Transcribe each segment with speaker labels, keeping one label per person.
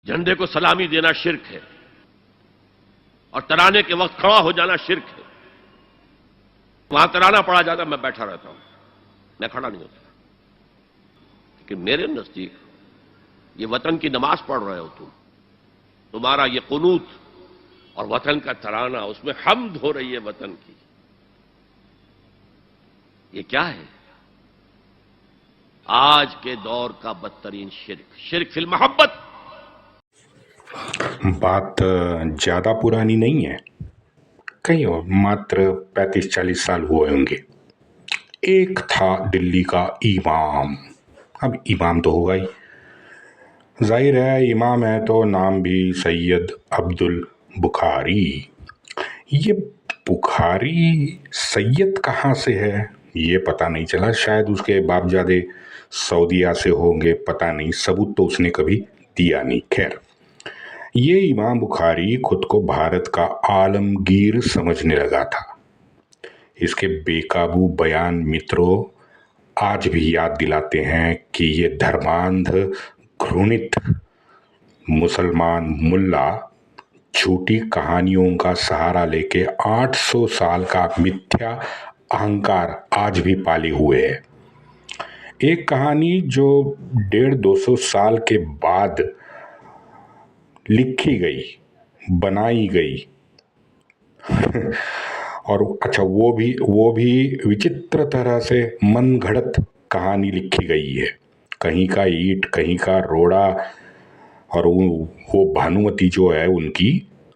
Speaker 1: झंडे को सलामी देना शिर्क है और तराने के वक्त खड़ा हो जाना शिर्क है। वहां तराना पड़ा जाता, मैं बैठा रहता हूं, मैं खड़ा नहीं होता। लेकिन मेरे नजदीक ये वतन की नमाज पढ़ रहे हो तुम, तुम्हारा ये कुनूत और वतन का तराना, उसमें हम्द हो रही है वतन की। ये क्या है? आज के दौर का बदतरीन शिर्क, शिर्क फिल मोहब्बत।
Speaker 2: बात ज़्यादा पुरानी नहीं है, कहीं और मात्र 35-40 साल हुए होंगे। एक था दिल्ली का इमाम। अब इमाम तो होगा ही, जाहिर है इमाम है तो नाम भी सैयद अब्दुल बुखारी। ये बुखारी सैयद कहाँ से है ये पता नहीं चला, शायद उसके बापजादे सऊदीया से होंगे, पता नहीं, सबूत तो उसने कभी दिया नहीं। खैर, ये इमाम बुखारी खुद को भारत का आलमगीर समझने लगा था। इसके बेकाबू बयान मित्रों आज भी याद दिलाते हैं कि ये धर्मांध घृणित मुसलमान मुल्ला झूठी कहानियों का सहारा लेके 800 साल का मिथ्या अहंकार आज भी पाले हुए है। एक कहानी जो 150-200 साल के बाद लिखी गई, बनाई गई और अच्छा वो भी विचित्र तरह से मन घड़त कहानी लिखी गई है। कहीं का ईंट, कहीं का रोड़ा, और वो भानुमती जो है उनकी,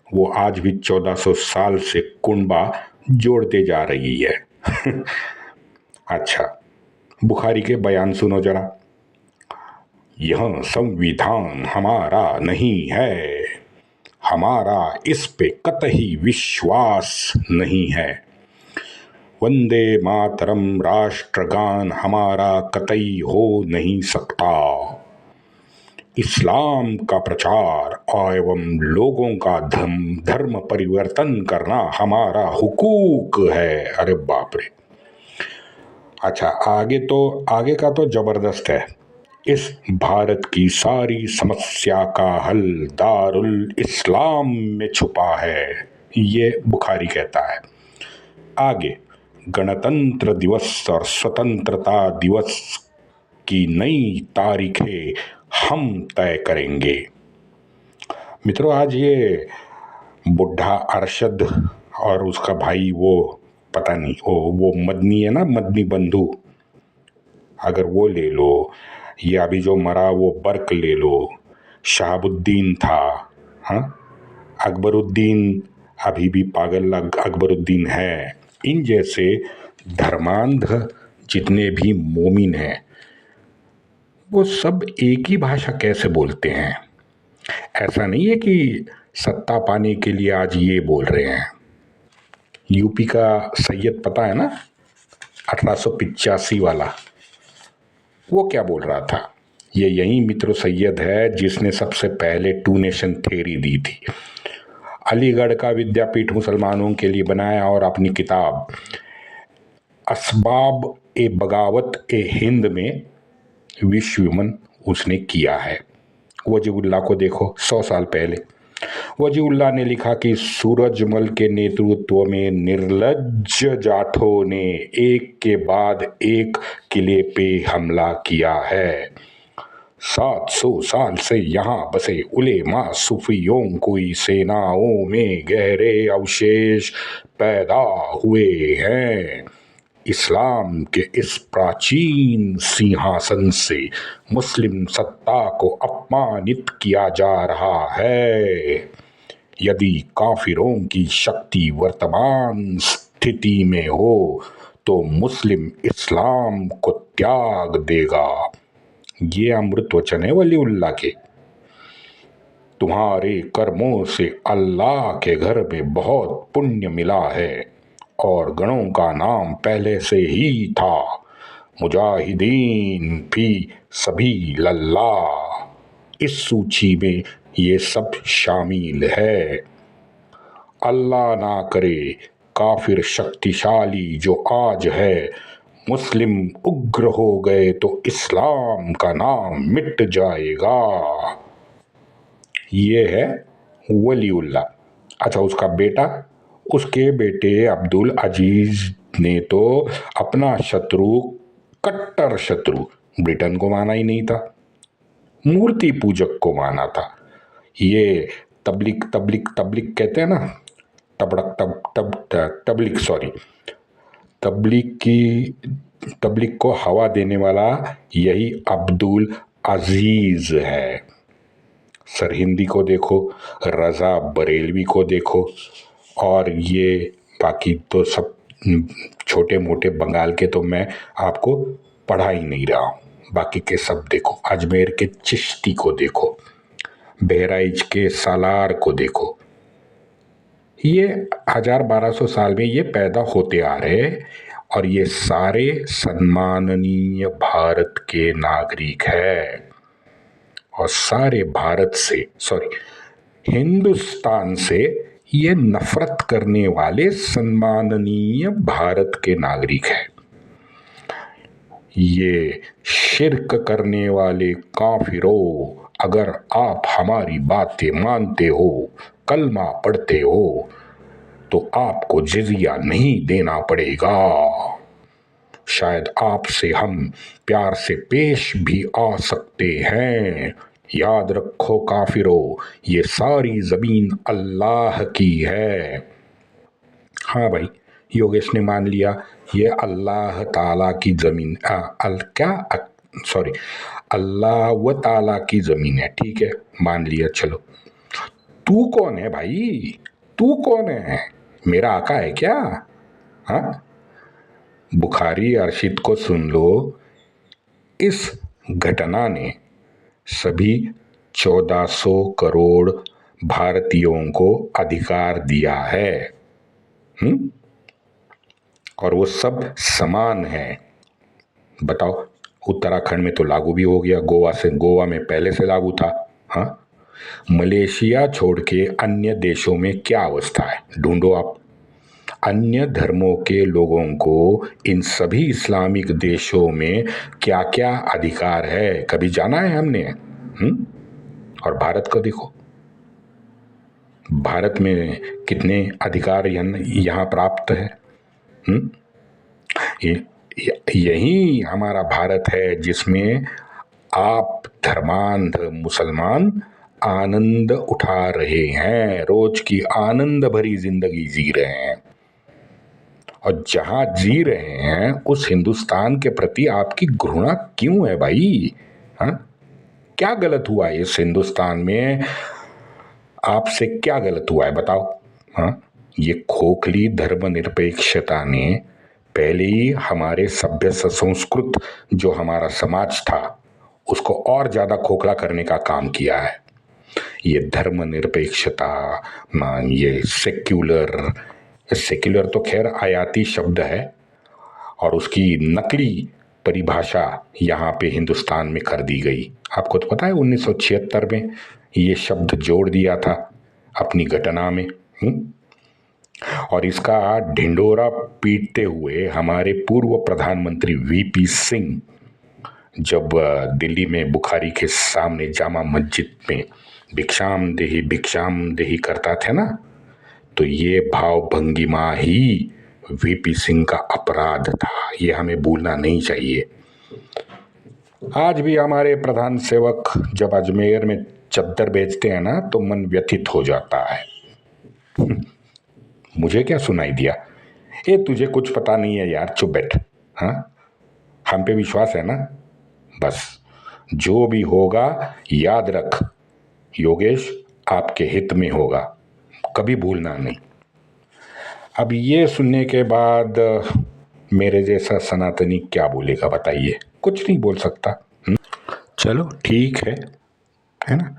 Speaker 2: वो आज भी 1400 साल से कुंबा जोड़ते जा रही है। अच्छा, बुखारी के बयान सुनो जरा। यह संविधान हमारा नहीं है, हमारा इस पे कतई विश्वास नहीं है। वंदे मातरम राष्ट्रगान हमारा कतई हो नहीं सकता। इस्लाम का प्रचार एवं लोगों का धर्म परिवर्तन करना हमारा हुकूक है। अरे बाप रे! अच्छा, आगे का तो जबरदस्त है। इस भारत की सारी समस्या का हल दारुल इस्लाम में छुपा है, ये बुखारी कहता है। आगे, गणतंत्र दिवस और स्वतंत्रता दिवस की नई तारीखें हम तय करेंगे। मित्रों, आज ये बुढ़ा अरशद और उसका भाई, वो पता नहीं, वो मदनी है ना, मदनी बंधु, अगर वो ले लो, ये अभी जो मरा वो बर्क ले लो, शहाबुद्दीन था, हाँ, अकबरुद्दीन अभी भी पागल अकबरुद्दीन है। इन जैसे धर्मांध जितने भी मोमिन हैं, वो सब एक ही भाषा कैसे बोलते हैं? ऐसा नहीं है कि सत्ता पाने के लिए आज ये बोल रहे हैं। यूपी का सैयद पता है ना, 1885 वाला, वो क्या बोल रहा था? ये यही मित्र सैयद है जिसने सबसे पहले टू नेशन थ्योरी दी थी। अलीगढ़ का विद्यापीठ मुसलमानों के लिए बनाया और अपनी किताब असबाब ए बगावत ए हिंद में विश्वमन उसने किया है। वजीउल्लाह को देखो, 100 साल पहले वजीउल्लाह ने लिखा कि सूरजमल के नेतृत्व में निर्लज्ज जाठों ने एक के बाद एक किले पे हमला किया है। 700 साल से यहाँ बसे उलेमा सूफियों की सेनाओं में गहरे अवशेष पैदा हुए हैं। इस्लाम के इस प्राचीन सिंहासन से मुस्लिम सत्ता को अपमानित किया जा रहा है। यदि काफिरों की शक्ति वर्तमान स्थिति में हो तो मुस्लिम इस्लाम को त्याग देगा। ये अमृत वचन है वलीउल्लाह के। तुम्हारे कर्मों से अल्लाह के घर में बहुत पुण्य मिला है और गणों का नाम पहले से ही था, मुजाहिदीन भी सभी लल्ला। इस सूची में ये सब शामिल है। अल्लाह ना करे काफिर शक्तिशाली जो आज है, मुस्लिम उग्र हो गए तो इस्लाम का नाम मिट जाएगा। ये है वलीउल्लाह। अच्छा, उसका बेटा, उसके बेटे अब्दुल अजीज ने तो अपना शत्रु, कट्टर शत्रु ब्रिटेन को माना ही नहीं था, मूर्ति पूजक को माना था। ये तबलीग तबलीग तबलीग कहते हैं ना, तबड़क तब तब तबलीग, सॉरी, तबलीग को हवा देने वाला यही अब्दुल अजीज है। सरहिंदी को देखो, रजा बरेलवी को देखो, और ये बाकी तो सब छोटे मोटे बंगाल के तो मैं आपको पढ़ा ही नहीं रहा हूँ। बाकी के सब देखो, अजमेर के चिश्ती को देखो, बहराइच के सालार को देखो। ये 1000-1200 साल में ये पैदा होते आ रहे, और ये सारे सम्माननीय भारत के नागरिक है, और सारे भारत से, सॉरी, हिंदुस्तान से ये नफरत करने वाले सम्माननीय भारत के नागरिक हैं। ये शिर्क करने वाले काफिरों, अगर आप हमारी बातें मानते हो, कलमा पढ़ते हो, तो आपको जिजिया नहीं देना पड़ेगा। शायद आपसे हम प्यार से पेश भी आ सकते हैं। याद रखो काफिरों, ये सारी जमीन अल्लाह की है। हाँ भाई, योगेश ने मान लिया ये अल्लाह ताला की जमीन, अल्लाह व ताला की जमीन है, ठीक है, मान लिया, चलो। तू कौन है भाई? तू कौन है? मेरा आका है क्या? हाँ, बुखारी अरशिद को सुन लो। इस घटना ने सभी 1400 करोड़ भारतीयों को अधिकार दिया है, और वो सब समान है। बताओ, उत्तराखंड में तो लागू भी हो गया, गोवा में पहले से लागू था। हाँ, मलेशिया छोड़ के अन्य देशों में क्या अवस्था है ढूंढो आप। अन्य धर्मों के लोगों को इन सभी इस्लामिक देशों में क्या क्या अधिकार है, कभी जाना है हमने? और भारत को देखो, भारत में कितने अधिकार यहाँ प्राप्त है। यही हमारा भारत है जिसमें आप धर्मांध मुसलमान आनंद उठा रहे हैं, रोज की आनंद भरी जिंदगी जी रहे हैं, और जहां जी रहे हैं उस हिंदुस्तान के प्रति आपकी घृणा क्यों है भाई? हाँ, क्या गलत हुआ है इस हिंदुस्तान में? आपसे क्या गलत हुआ है बताओ? हाँ, ये खोखली धर्मनिरपेक्षता ने पहले ही हमारे सभ्य संस्कृत जो हमारा समाज था उसको और ज्यादा खोखला करने का काम किया है। ये धर्मनिरपेक्षता, ये सेक्युलर तो खैर आयाती शब्द है, और उसकी नकली परिभाषा यहाँ पे हिंदुस्तान में कर दी गई। आपको तो पता है 1976 में ये शब्द जोड़ दिया था अपनी घटना में। और इसका ढिंडोरा पीटते हुए हमारे पूर्व प्रधानमंत्री वीपी सिंह जब दिल्ली में बुखारी के सामने जामा मस्जिद में भिक्षाम देही करता था ना, तो ये भाव भंगिमा ही वीपी सिंह का अपराध था। ये हमें भूलना नहीं चाहिए। आज भी हमारे प्रधान सेवक जब अजमेर में चद्दर बेचते हैं ना तो मन व्यथित हो जाता है। मुझे क्या सुनाई दिया? तुझे कुछ पता नहीं है यार, चुप बैठ। हाँ, हम पे विश्वास है ना? बस जो भी होगा याद रख, योगेश आपके हित में होगा, कभी भूलना नहीं। अब ये सुनने के बाद मेरे जैसा सनातनी क्या बोलेगा बताइए? कुछ नहीं बोल सकता। चलो ठीक है ना।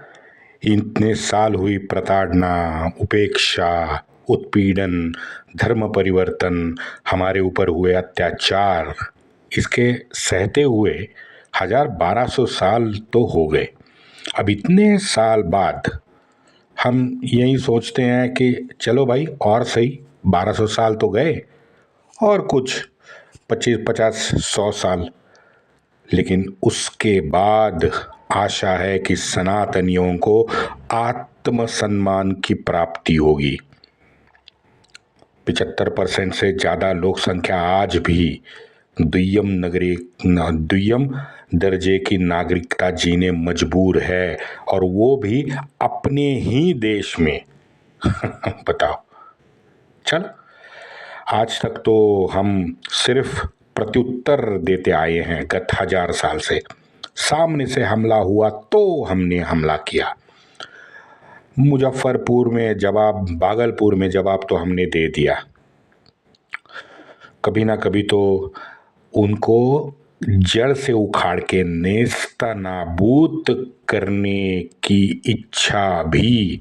Speaker 2: इतने साल हुई प्रताड़ना, उपेक्षा, उत्पीड़न, धर्म परिवर्तन, हमारे ऊपर हुए अत्याचार, इसके सहते हुए 1200 साल तो हो गए। अब इतने साल बाद हम यही सोचते हैं कि चलो भाई और सही, 1200 साल तो गए और कुछ 25-50-100 साल, लेकिन उसके बाद आशा है कि सनातनियों को आत्मसम्मान की प्राप्ति होगी। 75% से ज़्यादा लोक संख्या आज भी द्वितीय दर्जे की नागरिकता जीने मजबूर है, और वो भी अपने ही देश में। बताओ। चल, आज तक तो हम सिर्फ प्रत्युत्तर देते आए हैं गत 1000 साल से। सामने से हमला हुआ तो हमने हमला किया। मुजफ्फरपुर में जवाब, भागलपुर में जवाब तो हमने दे दिया। कभी ना कभी तो उनको जड़ से उखाड़ के नेस्तनाबूद करने की इच्छा भी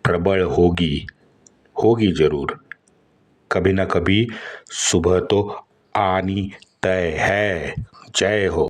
Speaker 2: प्रबल होगी जरूर। कभी ना कभी सुबह तो आनी तय है। जय हो।